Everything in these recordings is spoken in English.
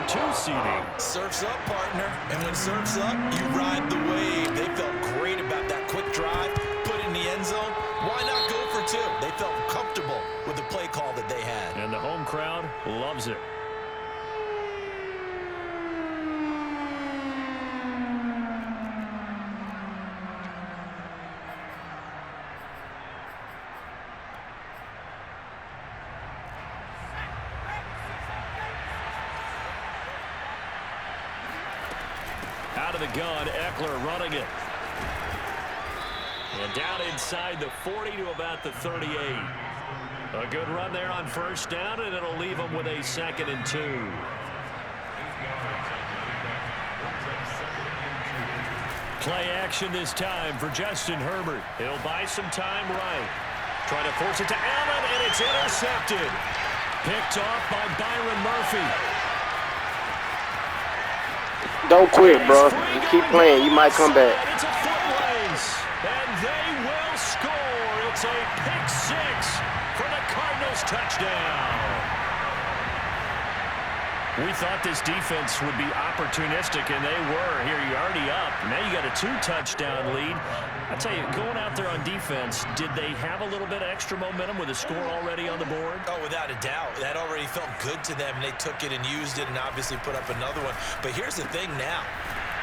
2 seeding. Surf's up, partner. And when surf's up, you ride the wave. They felt great about that quick drive, put it in the end zone. Why not go for 2? They felt comfortable with the play call that they had. And the home crowd loves it. Out of the gun, Eckler running it. And down inside the 40 to about the 38. A good run there on first down, and it'll leave them with a 2nd and 2. Play action this time for Justin Herbert. He'll buy some time right. Trying to force it to Allen, and it's intercepted. Picked off by Byron Murphy. Don't quit, bro. You keep playing. You might come back. It's a foot race, and they will score. It's a pick 6 for the Cardinals touchdown. We thought this defense would be opportunistic, and they were. Here, you're already up. Now you got a 2-touchdown lead. I tell you, going out there on defense, did they have a little bit of extra momentum with a score already on the board? Oh, without a doubt. That already felt good to them, and they took it and used it and obviously put up another one. But here's the thing now.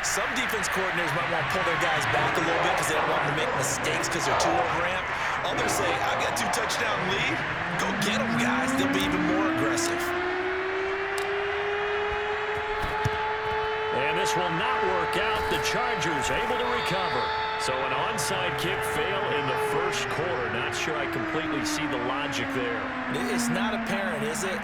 Some defense coordinators might want to pull their guys back a little bit because they don't want them to make mistakes because they're too over-ramped. Others say, I got a 2-touchdown lead. Go get them, guys. They'll be even more aggressive. And this will not work out. The Chargers able to recover. So an onside kick fail in the first quarter. Not sure I completely see the logic there. It's not apparent, is it?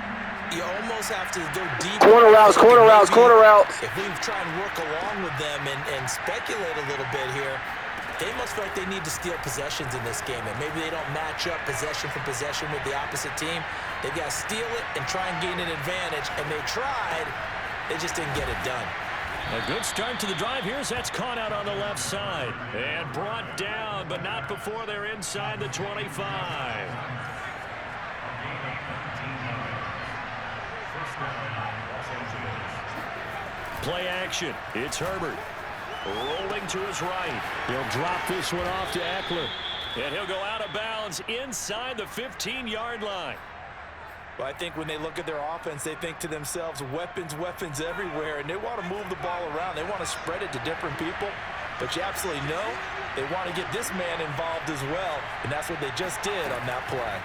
You almost have to go deep. Corner routes, corner routes, corner routes. If we try and work along with them and speculate a little bit here, they must feel like they need to steal possessions in this game. And maybe they don't match up possession for possession with the opposite team. They've got to steal it and try and gain an advantage. And they tried. They just didn't get it done. A good start to the drive. Here's that's caught out on the left side. And brought down, but not before they're inside the 25. Play action. It's Herbert. Rolling to his right. He'll drop this one off to Eckler. And he'll go out of bounds inside the 15-yard line. Well, I think when they look at their offense, they think to themselves, weapons, weapons everywhere, and they want to move the ball around. They want to spread it to different people, but you absolutely know they want to get this man involved as well, and that's what they just did on that play.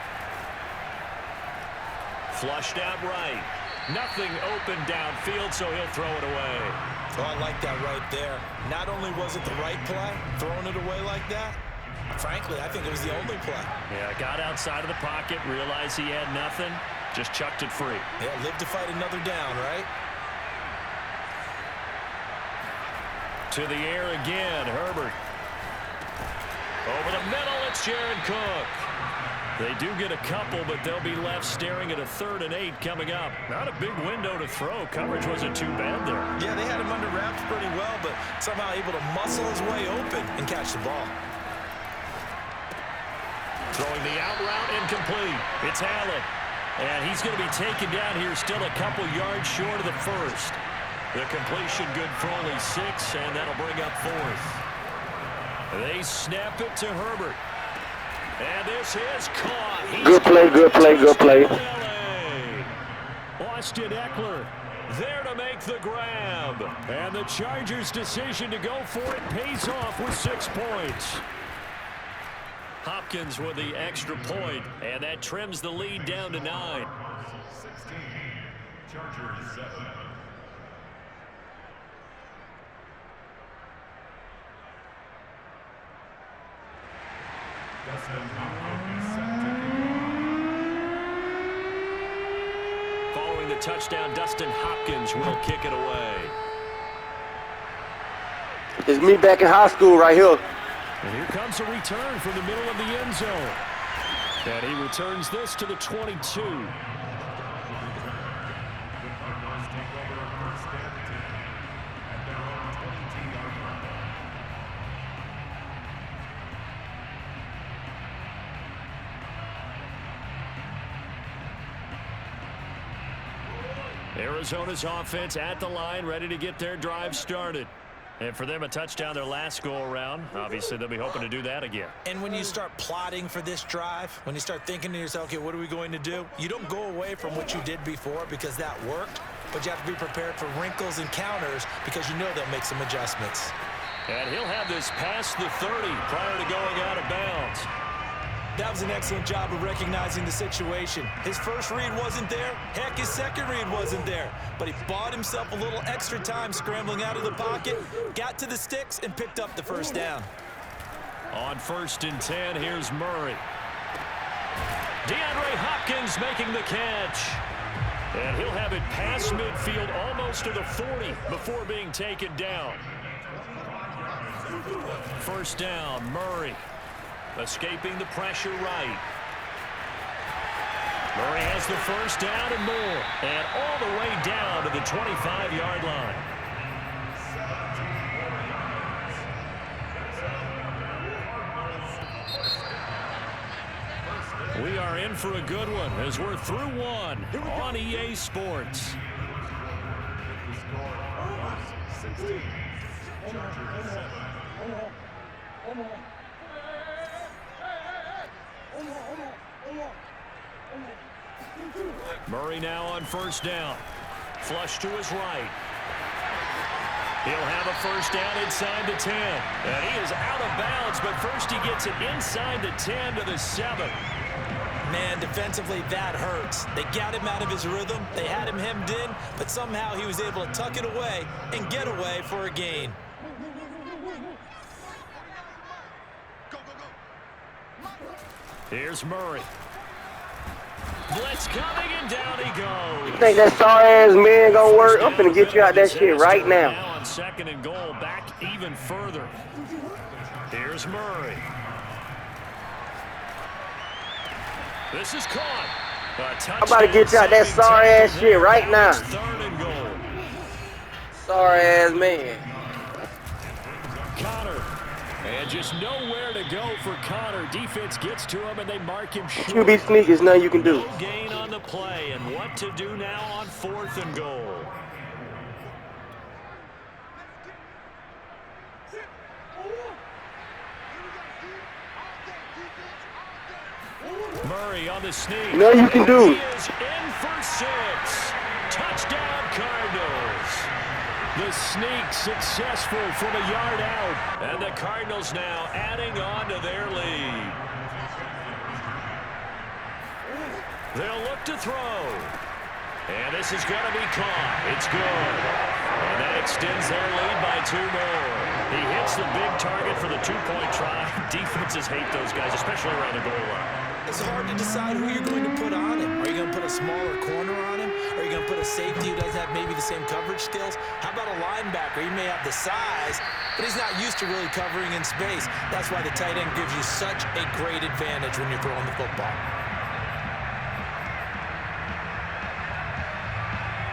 Flushed out right. Nothing open downfield, so he'll throw it away. Oh, I like that right there. Not only was it the right play, throwing it away like that, frankly, I think it was the only play. Yeah, got outside of the pocket, realized he had nothing, just chucked it free. Yeah, live to fight another down, right? To the air again, Herbert. Over the middle, it's Jared Cook. They do get a couple, but they'll be left staring at a 3rd and 8 coming up. Not a big window to throw. Coverage wasn't too bad there. Yeah, they had him under wraps pretty well, but somehow able to muscle his way open and catch the ball. Throwing the out route incomplete. It's Allen. And he's going to be taken down here still a couple yards short of the first. The completion good for only 6, and that'll bring up 4th. They snap it to Herbert. And this is caught. Good play, good play, good play. Austin Eckler there to make the grab. And the Chargers' decision to go for it pays off with 6 points. Hopkins with the extra point, and that trims the lead down to 9. 16, Chargers 7. Following the touchdown, Dustin Hopkins will kick it away. It's me back in high school right here. And here comes a return from the middle of the end zone. And he returns this to the 22. Arizona's offense at the line, ready to get their drive started. And for them, a touchdown their last go-around. Obviously, they'll be hoping to do that again. And when you start plotting for this drive, when you start thinking to yourself, okay, what are we going to do? You don't go away from what you did before because that worked, but you have to be prepared for wrinkles and counters because you know they'll make some adjustments. And he'll have this past the 30 prior to going out of bounds. That was an excellent job of recognizing the situation. His first read wasn't there. Heck, his second read wasn't there. But he bought himself a little extra time scrambling out of the pocket, got to the sticks, and picked up the first down. On 1st and 10, here's Murray. DeAndre Hopkins making the catch. And he'll have it past midfield almost to the 40 before being taken down. First down, Murray. Escaping the pressure right. Murray has the first down and more. And all the way down to the 25-yard line. We are in for a good one as we're through one on EA Sports. 16. Chargers 7. Murray now on first down. Flush to his right. He'll have a first down inside the 10. And he is out of bounds, but first he gets it inside the 10 to the 7. Man, defensively, that hurts. They got him out of his rhythm. They had him hemmed in, but somehow he was able to tuck it away and get away for a gain. Here's Murray. Blitz coming, and down he goes. You think that sorry-ass man gonna work? I'm finna get you out that shit right now. Now on 2nd and goal, back even further. Here's Murray. This is caught. I'm about to get you out that sorry-ass shit right now. 3rd and goal. Sorry-ass man. Connor. And just nowhere to go for Connor. Defense gets to him, and they mark him short. QB sneak is nothing you can do. No gain on the play, and what to do now on 4th and goal. Murray on the sneak. Nothing you can do. He is in for 6. Touchdown, Cardinals. The sneak successful from a yard out. And the Cardinals now adding on to their lead. They'll look to throw. And this is going to be caught. It's good. And that extends their lead by 2 more. He hits the big target for the 2-point try. Defenses hate those guys, especially around the goal line. It's hard to decide who you're going to put on him. Are you going to put a smaller corner on him? Are you going to put a safety who doesn't have maybe the same coverage skills? How about a linebacker? He may have the size, but he's not used to really covering in space. That's why the tight end gives you such a great advantage when you're throwing the football.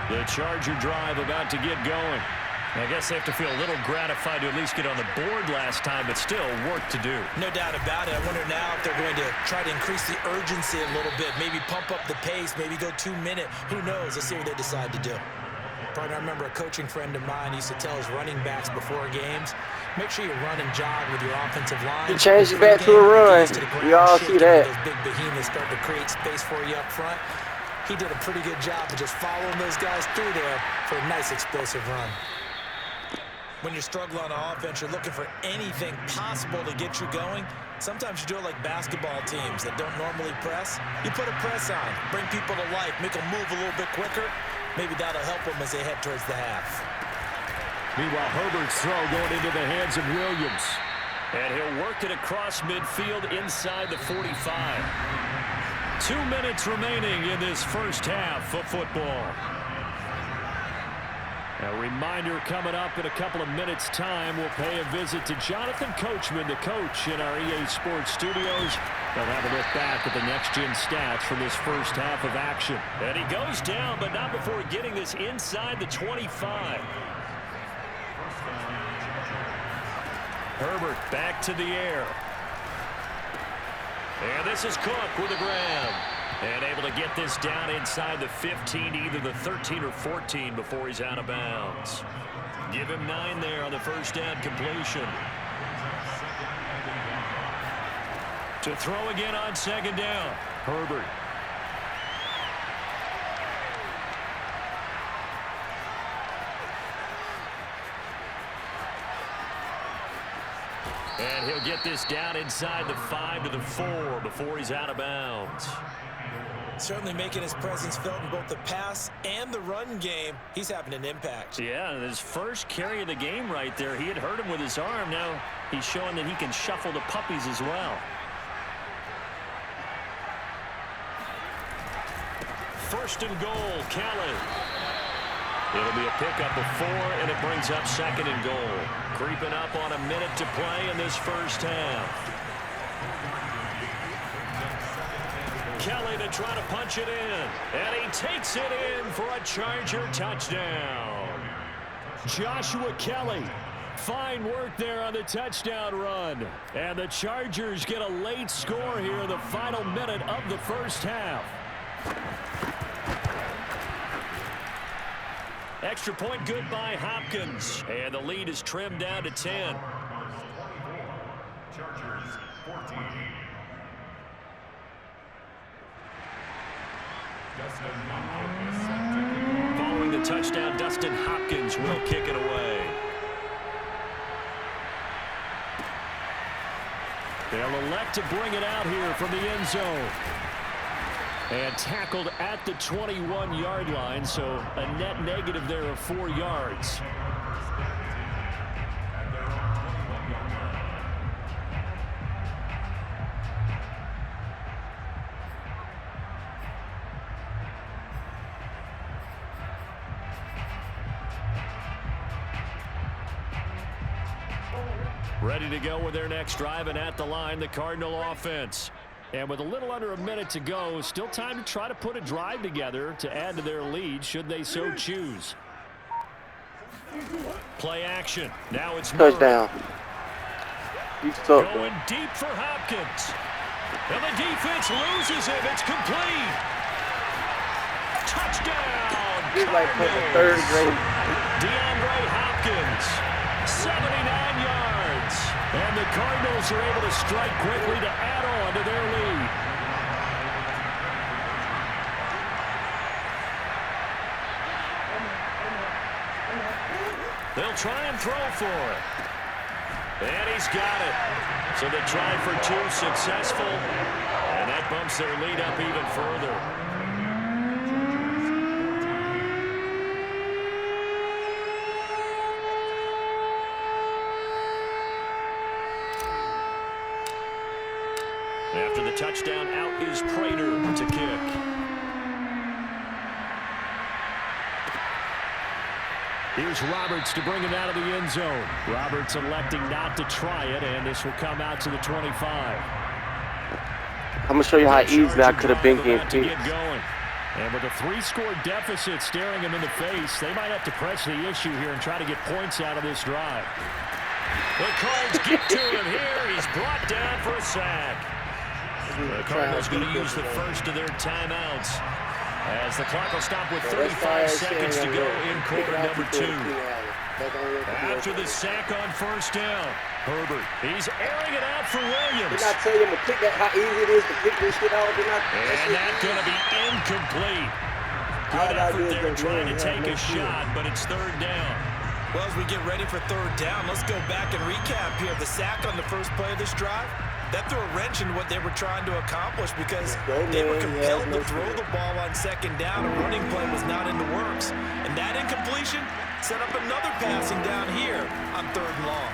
The Charger drive about to get going. I guess they have to feel a little gratified to at least get on the board last time, but still work to do. No doubt about it. I wonder now if they're going to try to increase the urgency a little bit, maybe pump up the pace, maybe go 2-minute. Who knows? Let's see what they decide to do. Probably I remember a coaching friend of mine used to tell his running backs before games, make sure you run and jog with your offensive line. He changed it back to a run. We all see that. Those big behemoths start to create space for you up front. He did a pretty good job of just following those guys through there for a nice explosive run. When you're struggling on offense, you're looking for anything possible to get you going. Sometimes you do it like basketball teams that don't normally press. You put a press on, bring people to life, make them move a little bit quicker. Maybe that'll help them as they head towards the half. Meanwhile, Herbert's throw going into the hands of Williams. And he'll work it across midfield inside the 45. 2 minutes remaining in this first half of football. A reminder coming up in a couple of minutes' time. We'll pay a visit to Jonathan Coachman, the coach in our EA Sports studios. They'll have a look back at the next-gen stats from this first half of action. And he goes down, but not before getting this inside the 25. Herbert back to the air. And this is Cook with a grab. And able to get this down inside the 15, either the 13 or 14 before he's out of bounds. Give him 9 there on the first down completion. To throw again on second down, Herbert. And he'll get this down inside the 5 to the 4 before he's out of bounds. Certainly making his presence felt in both the pass and the run game. He's having an impact. Yeah, his first carry of the game right there. He had hurt him with his arm. Now he's showing that he can shuffle the puppies as well. First and goal, Kelly. It'll be a pickup of 4, and it brings up second and goal. Creeping up on a minute to play in this first half. Kelly to try to punch it in, and he takes it in for a Charger touchdown. Joshua Kelly, fine work there on the touchdown run. And the Chargers get a late score here in the final minute of the first half. Extra point good by Hopkins, and the lead is trimmed down to 10. Chargers 14. Following the touchdown, Dustin Hopkins will kick it away. They'll elect to bring it out here from the end zone. And tackled at the 21-yard line, so a net negative there of 4 yards. Ready to go with their next drive, and at the line, the Cardinal offense. And with a little under a minute to go, still time to try to put a drive together to add to their lead, should they so choose. Play action. Now it's Touchdown. going deep for Hopkins. And the defense loses him. It's complete. Touchdown. He's like playing third grade. DeAndre Hopkins, 79 yards. And the Cardinals are able to strike quickly to add on to their lead. They'll try and throw for it. And he's got it. So the try for 2 successful. And that bumps their lead up even further. After the touchdown, out is Prater to kick. Here's Roberts to bring it out of the end zone. Roberts electing not to try it, and this will come out to the 25. I'm going to show you how easy that could have been getting to get going. And with a 3-score deficit staring him in the face, they might have to press the issue here and try to get points out of this drive. The Cards get to him here. He's brought down for a sack. The Cardinals going to use the first of their timeouts as the clock will stop with 35 seconds to go in quarter number 2. After the sack on first down, Herbert, he's airing it out for Williams. Did I tell you to pick that, how easy it is to pick this shit out? And that's going to be incomplete. Good effort there trying to take a shot, but it's third down. Well, as we get ready for third down, let's go back and recap here. The sack on the first play of this drive, that threw a wrench in what they were trying to accomplish because they were compelled to throw the ball on second down. A running play was not in the works. And that incompletion set up another passing down here on third and long.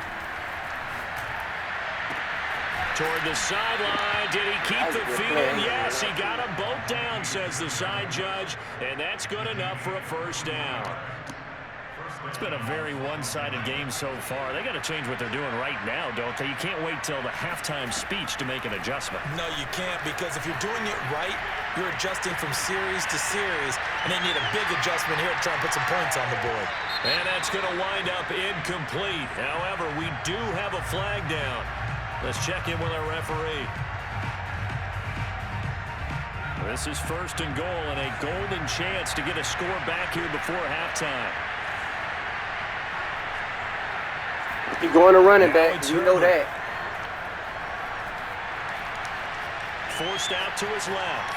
Toward the sideline, did he keep the feet in? Yes, he got them both down, says the side judge, and that's good enough for a first down. It's been a very one-sided game so far. They got to change what they're doing right now, don't they? You can't wait till the halftime speech to make an adjustment. No, you can't, because if you're doing it right, you're adjusting from series to series, and they need a big adjustment here to try and put some points on the board. And that's going to wind up incomplete. However, we do have a flag down. Let's check in with our referee. This is first and goal and a golden chance to get a score back here before halftime. You're going to running back. You know that. Forced out to his left.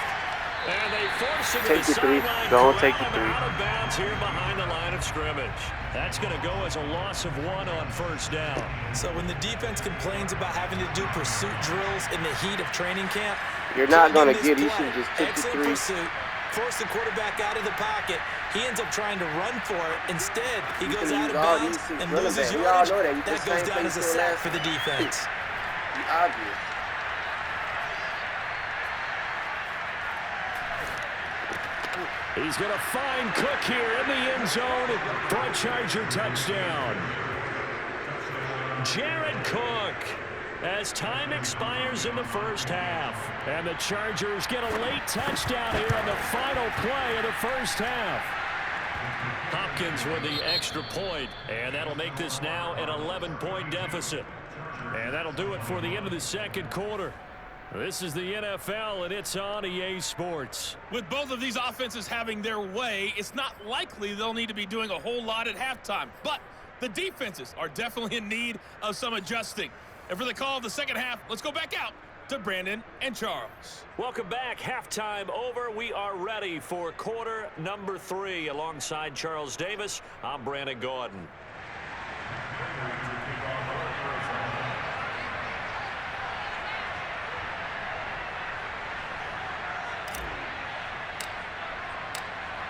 And they force him to Take the the three. sideline. Don't take the Corral him three. out of bounds here behind the line of scrimmage. That's going to go as a loss of 1 on first down. So when the defense complains about having to do pursuit drills in the heat of training camp, You're not going to this get it. You play, should just take the excellent three. pursuit, force the quarterback out of the pocket. He ends up trying to run for it. Instead, he goes out of bounds and loses yardage. That goes down as a sack for the defense. Obvious. He's going to find Cook here in the end zone for a Charger touchdown. Jared Cook, as time expires in the first half. And the Chargers get a late touchdown here on the final play of the first half. Hopkins with the extra point, and that'll make this now an 11-point deficit. And that'll do it for the end of the second quarter. This is the NFL, and it's on EA Sports. With both of these offenses having their way, it's not likely they'll need to be doing a whole lot at halftime. But the defenses are definitely in need of some adjusting. And for the call of the second half, let's go back out to Brandon and Charles. Welcome back. Halftime over. We are ready for quarter number 3. Alongside Charles Davis, I'm Brandon Gordon.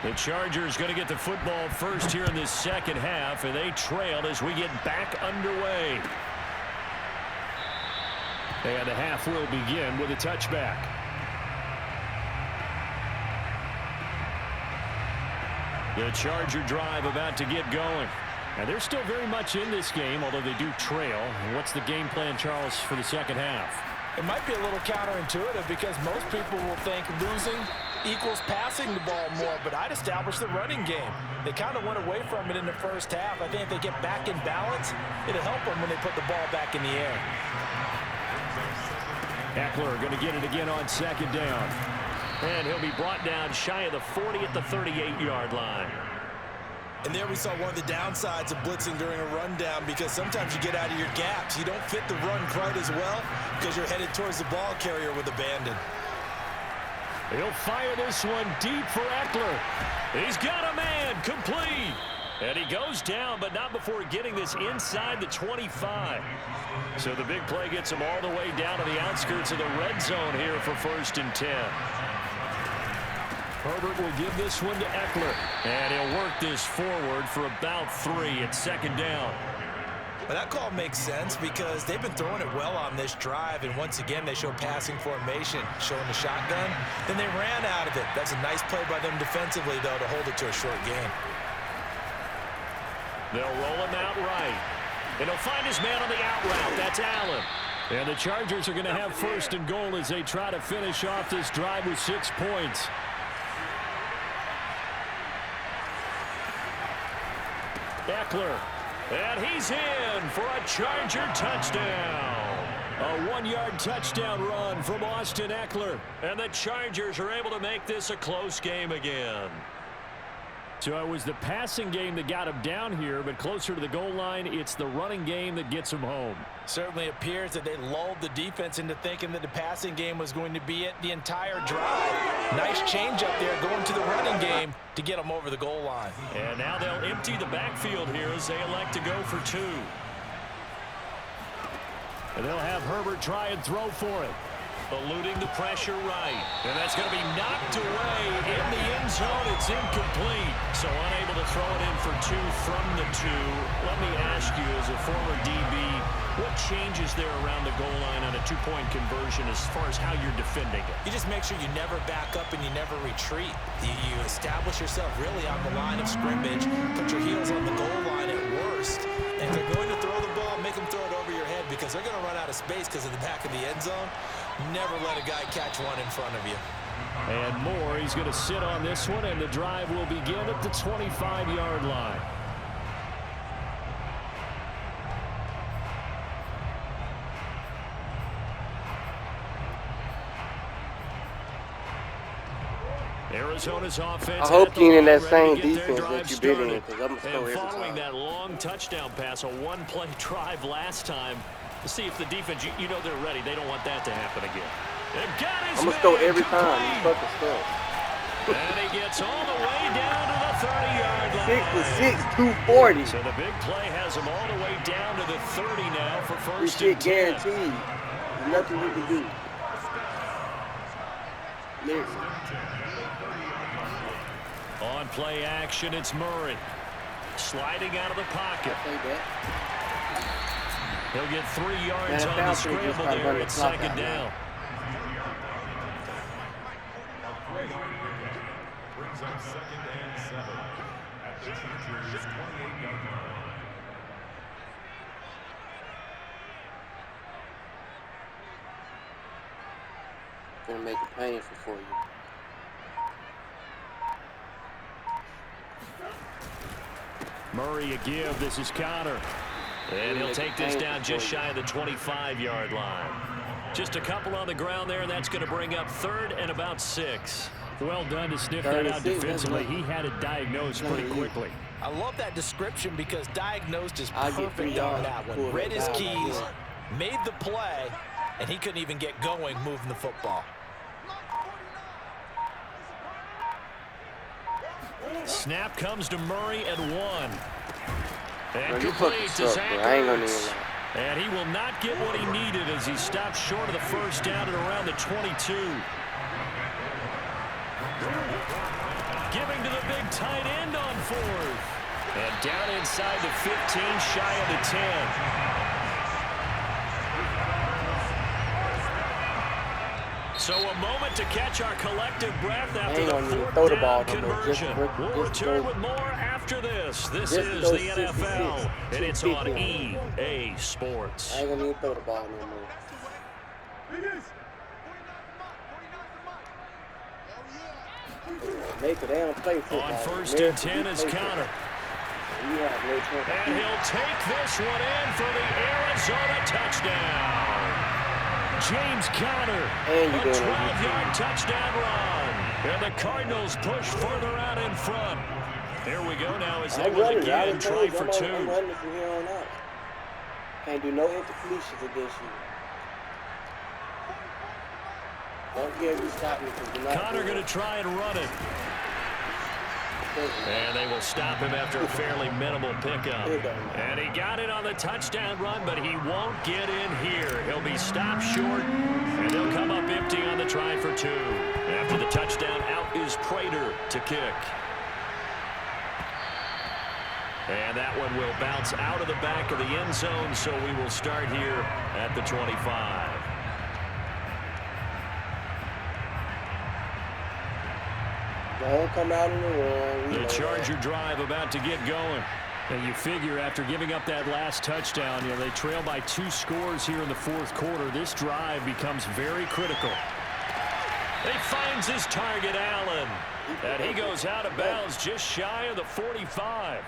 The Chargers going to get the football first here in this second half, and they trailed as we get back underway. And the half will begin with a touchback. The Charger drive about to get going. And they're still very much in this game, although they do trail. And what's the game plan, Charles, for the second half? It might be a little counterintuitive because most people will think losing equals passing the ball more, but I'd establish the running game. They kind of went away from it in the first half. I think if they get back in balance, it'll help them when they put the ball back in the air. Eckler going to get it again on second down. And he'll be brought down shy of the 40 at the 38-yard line. And there we saw one of the downsides of blitzing during a rundown, because sometimes you get out of your gaps. You don't fit the run quite as well because you're headed towards the ball carrier with abandon. He'll fire this one deep for Eckler. He's got a man, complete. And he goes down, but not before getting this inside the 25. So the big play gets him all the way down to the outskirts of the red zone here for 1st and 10. Herbert will give this one to Eckler. And he'll work this forward for about 3 at second down. Well, that call makes sense because they've been throwing it well on this drive, and once again they show passing formation, showing the shotgun. Then they ran out of it. That's a nice play by them defensively, though, to hold it to a short gain. They'll roll him out right. And he'll find his man on the out route. That's Allen. And the Chargers are going to have 1st and goal as they try to finish off this drive with 6 points. Eckler. And he's in for a Charger touchdown. A 1-yard touchdown run from Austin Eckler. And the Chargers are able to make this a close game again. So it was the passing game that got him down here, but closer to the goal line, it's the running game that gets him home. Certainly appears that they lulled the defense into thinking that the passing game was going to be it the entire drive. Nice change up there going to the running game to get them over the goal line. And now they'll empty the backfield here as they elect to go for 2. And they'll have Herbert try and throw for it. Eluding the pressure right. And that's going to be knocked away in the end zone. It's incomplete. So unable to throw it in for 2 from the 2. Let me ask you, as a former DB, what changes there around the goal line on a 2-point conversion as far as how you're defending it? You just make sure you never back up and you never retreat. You establish yourself really on the line of scrimmage, put your heels on the goal line at worst, and if they're going to throw the ball, make them throw it over your head because they're going to run out of space because of the back of the end zone. Never let a guy catch one in front of you. And Moore, he's going to sit on this one, and the drive will begin at the 25-yard line. Arizona's offense. I hope you in that same ready to get their defense drive that you've been in, started. because I'm going to score And every following time. that long touchdown pass, a one-play drive last time, to see if the defense, you know they're ready. They don't want that to happen again. They've got his I'm going to score man every time. You complete. fucking stuff. And he gets all the way down to the 30-yard line. 6 for 6, 240. So the big play has him all the way down to the 30 now for This first shit and 10. guaranteed. There's nothing you can do. Listen. On play action, it's Murray. Sliding out of the pocket. Say that. He'll get 3 yards Man, on the Falcons just scramble gotta run there the at clock second out, down. man. Brings up 2nd and 7 at the Chargers' 28-yard line. Gonna make it painful for you. Murray a give. This is Connor. And he'll take this down just shy of the 25-yard line. Just a couple on the ground there, and that's going to bring up 3rd and about 6. Well done to sniff that out defensively. He had it diagnosed pretty quickly. I love that description because diagnosed is I'll get perfect 3 on yards. that one. Pull Read that his down keys, right made the play, and he couldn't even get going moving the football. Snap comes to Murray at 1. And Man, you fucking complete to suck, Zach bro. I ain't gonna Ertz. even lie. And he will not get what he needed as he stops short of the first down at around the 22. Giving to the big tight end on 4th. And down inside the 15, shy of the 10. So a moment to catch our collective breath after the don't even 4th throw the down ball no more. conversion. We'll Just return go. with more after this. This Just is go the 66, NFL, and it's on 250. EA Sports. I ain't gonna even throw the ball no more. Make it, they don't play football. On 1st and 10 is Connor. You have no chance. And he'll take this one in for the Arizona touchdown. James Conner, And a you're doing 12-yard touchdown run. And the Cardinals push further out in front. Here we go now as they I'm will running. I again done try told you, for I'm 2. running from here on out. Can't do no incompletions against you. Don't care if you stop me because you're not. Conner going to try and run it. And they will stop him after a fairly minimal pickup. And he got it on the touchdown run, but he won't get in here. He'll be stopped short, and they'll come up empty on the try for 2. After the touchdown, out is Prater to kick. And that one will bounce out of the back of the end zone, so we will start here at the 25. Don't come out in the run. The Charger drive about to get going. And you figure after giving up that last touchdown, you know, they trail by 2 scores here in the 4th quarter. This drive becomes very critical. He finds his target, Allen. And he goes out of bounds just shy of the 45.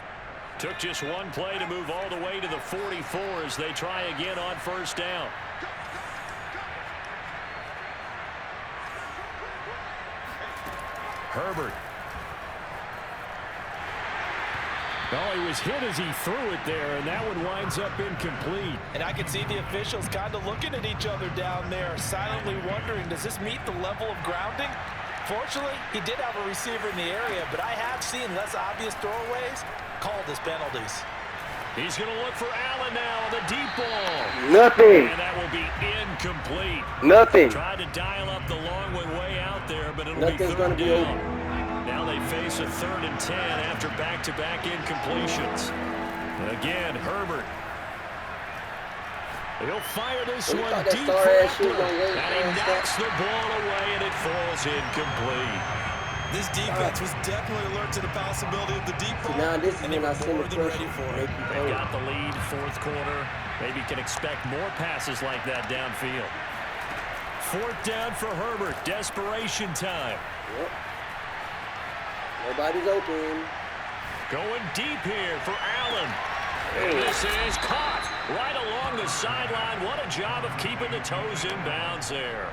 Took just one play to move all the way to the 44 as they try again on 1st down. Herbert. Oh, he was hit as he threw it there, and that one winds up incomplete. And I can see the officials kind of looking at each other down there, silently wondering, does this meet the level of grounding? Fortunately, he did have a receiver in the area, but I have seen less obvious throwaways called as penalties. He's going to look for Allen now on the deep ball. Nothing. And that will be incomplete. Nothing. Tried to dial up the long one way out there, but it'll Nothing's be gonna 3rd be down. open. Now they face a 3rd and 10 after back-to-back incompletions. Again, Herbert. He'll fire this You one thought that deep star-ass for shit Eckler. gonna work And he past knocks that? the ball away, and it falls incomplete. This defense was definitely alert to the possibility of the deep ball, Now this is and they when I were send more the than pressure. ready for Make it. you They throw. got the lead, 4th quarter. Maybe can expect more passes like that downfield. 4th down for Herbert. Desperation time. Yep. Nobody's open. Going deep here for Allen. And this is caught right along the sideline. What a job of keeping the toes in bounds there.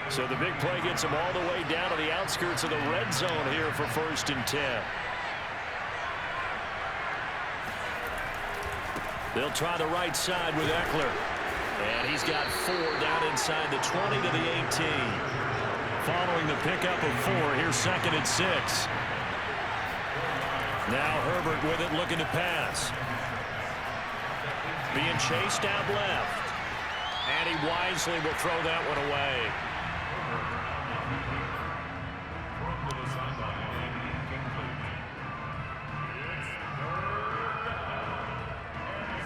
So the big play gets them all the way down to the outskirts of the red zone here for 1st and 10. They'll try the right side with Eckler. And he's got 4 down inside the 20 to the 18. Following the pickup of 4, here's 2nd and 6. Now Herbert with it, looking to pass. Being chased out left. And he wisely will throw that one away. From the sideline and incomplete.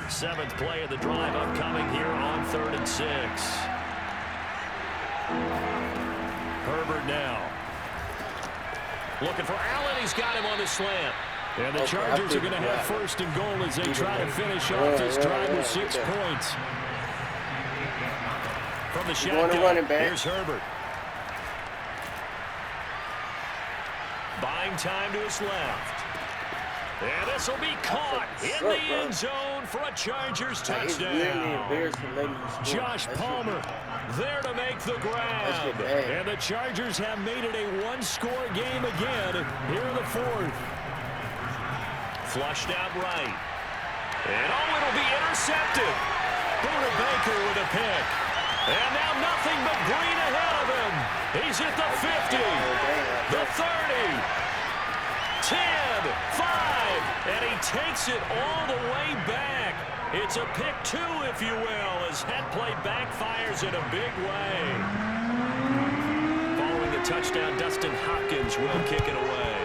It's 7th play of the drive upcoming here on 3rd and 6. Herbert now. Looking for Allen. He's got him on the slant. And the Chargers are going to have 1st and goal as they try to finish off this drive with 6 points. From the shotgun, here's Herbert. Buying time to his left. And this will be caught in the end zone for a Chargers touchdown. Josh Palmer there to make the grab. And the Chargers have made it a 1-score game again here in the 4th. Flushed out right. And it'll be intercepted. Buda Baker with a pick. And now nothing but green ahead of him. He's at the 50, the 30, 10, 5, and he takes it all the way back. It's a pick 2, if you will, as head play backfires in a big way. Following the touchdown, Dustin Hopkins will kick it away.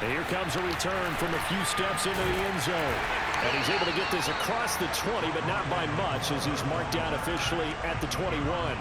And here comes a return from a few steps into the end zone. And he's able to get this across the 20, but not by much, as he's marked down officially at the 21.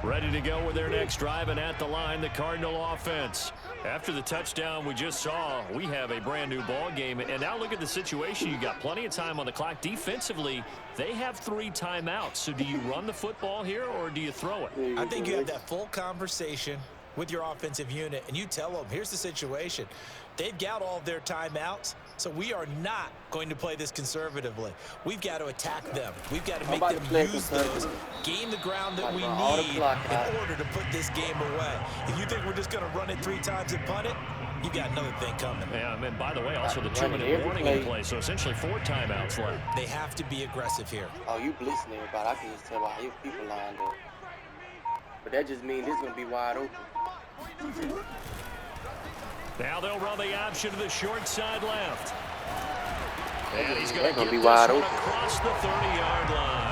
Ready to go with their next drive, and at the line, the Cardinal offense. After the touchdown we just saw, we have a brand new ball game. And now look at the situation. You got plenty of time on the clock. Defensively, they have 3 timeouts. So do you run the football here, or do you throw it? I think you have that full conversation with your offensive unit, and you tell them, here's the situation. They've got all of their timeouts, so we are not going to play this conservatively. We've got to attack them. We've got to make them use those, gain the ground that we need in order to put this game away. If you think we're just going to run it 3 times and punt it, you got another thing coming. Yeah, and by the way, also the 2-minute warning in play, so essentially 4 timeouts left. They have to be aggressive here. Oh, you blitzing everybody. I can just tell by how your people lined up. But that just means it's going to be wide open. Now they'll run the option to the short side left. And he's going to get be this wide one open across the 30-yard line.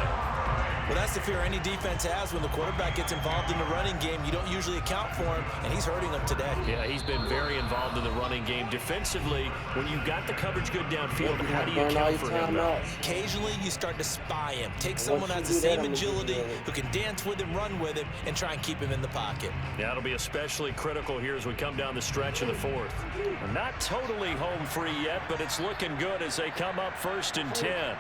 Well, that's the fear any defense has when the quarterback gets involved in the running game. You don't usually account for him, and he's hurting them today. Yeah, he's been very involved in the running game. Defensively, when you've got the coverage good downfield, how do you account for him? Occasionally, you start to spy him. Take someone who has the same agility, who can dance with him, run with him, and try and keep him in the pocket. Yeah, it'll be especially critical here as we come down the stretch of the 4th. Not totally home free yet, but it's looking good as they come up 1st and 10.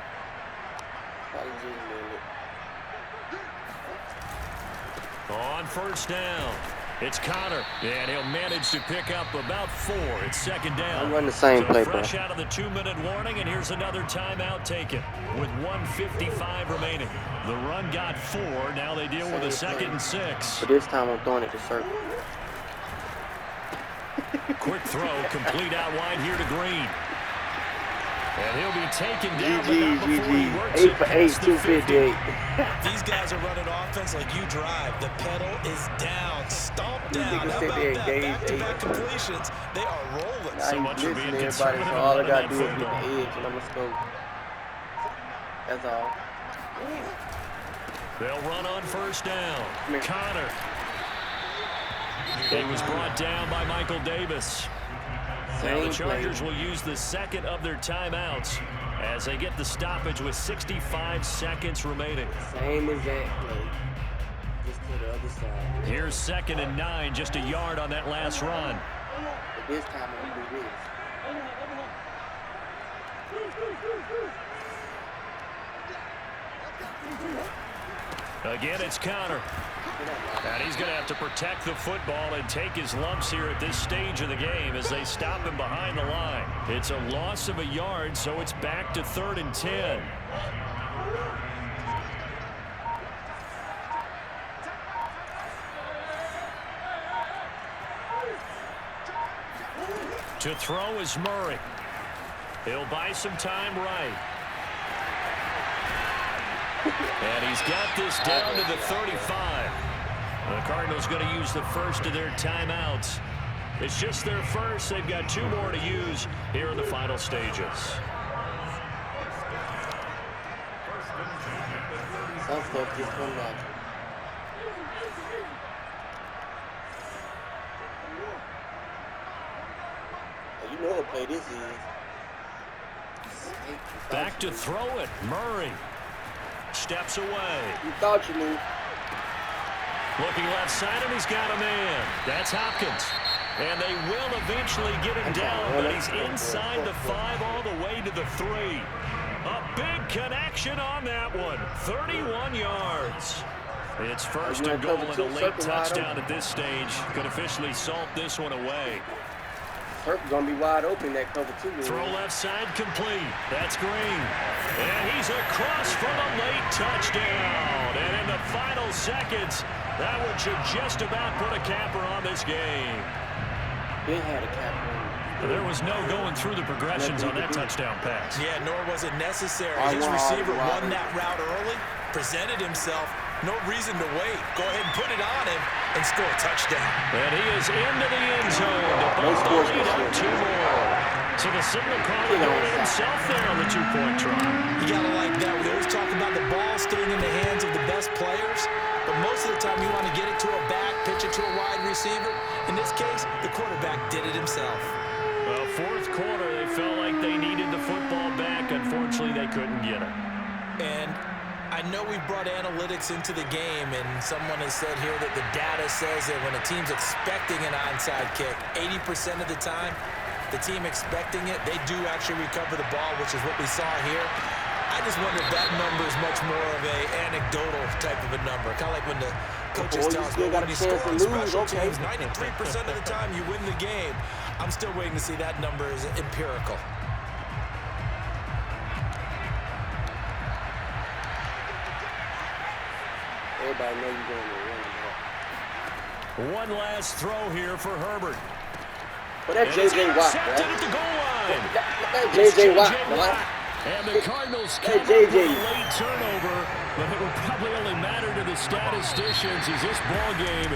On 1st down, it's Connor, and he'll manage to pick up about 4. It's 2nd down. I'm running the same play, fresh out of the 2-minute warning, and here's another timeout taken with 1:55 remaining. The run got 4. Now they deal with a 2nd and 6. But this time I'm throwing it to circle. Quick throw, complete out wide here to Green. And he'll be taken down, but not before he works it past the 50. These guys are running offense like you drive. The pedal is down, stomped down. How about that? Back-to-back completions. They are rolling. So much for being conservative. So all I got to do is get the edge, and I'm going to score. That's all. They'll run on 1st down. Connor. He was brought down by Michael Davis. Now the Chargers will use the 2nd of their timeouts as they get the stoppage with 65 seconds remaining. Same exact play, just to the other side. Here's 2nd and 9, just a yard on that last run. But this time I'm going to do this. Again, it's Connor. And he's going to have to protect the football and take his lumps here at this stage of the game as they stop him behind the line. It's a loss of a yard, so it's back to 3rd and 10. To throw is Murray. He'll buy some time right. And he's got this down to the 35. The Cardinals going to use the first of their timeouts. It's just their first. They've got 2 more to use here in the final stages. Some stuff just come natural. You know what play this is. Back to throw it. Murray steps away. You thought you knew. Looking left side, and he's got a man. That's Hopkins. And they will eventually get him down, but he's inside the 5 all the way to the 3. A big connection on that one. 31 yards. It's first and goal and a late touchdown at this stage. Could officially salt this one away. Turk's going to be wide open that cover 2. Throw left side complete. That's Green. And he's across for the late touchdown. And in the final seconds, that one should just about put a capper on this game. They had a capper. There was no going through the progressions on that touchdown pass. Yeah, nor was it necessary. His receiver won that route early, presented himself. No reason to wait. Go ahead and put it on him and score a touchdown. And he is into the end zone to bump the lead up 2 more. So the signal caller doing it himself there on the 2-point try. You got to like that. We always talk about the ball staying in the hands of the best players, but most of the time you want to get it to a back, pitch it to a wide receiver. In this case, the quarterback did it himself. Well, 4th quarter, they felt like they needed the football back. Unfortunately, they couldn't get it. And I know we brought analytics into the game, and someone has said here that the data says that when a team's expecting an onside kick, 80% of the time, the team expecting it, they do actually recover the ball, which is what we saw here. I just wonder if that number is much more of a anecdotal type of a number. Kind of like when the coaches tell us, well, when you score on special teams, 93% of the time you win the game. I'm still waiting to see that number is empirical. Everybody know you're going to win. One last throw here for Herbert. But that's J.J. Watt, at the goal line. That's J.J. Watt, boy. And the Cardinals come up J.J. with a late turnover, but it will probably only matter to the statisticians as this ball game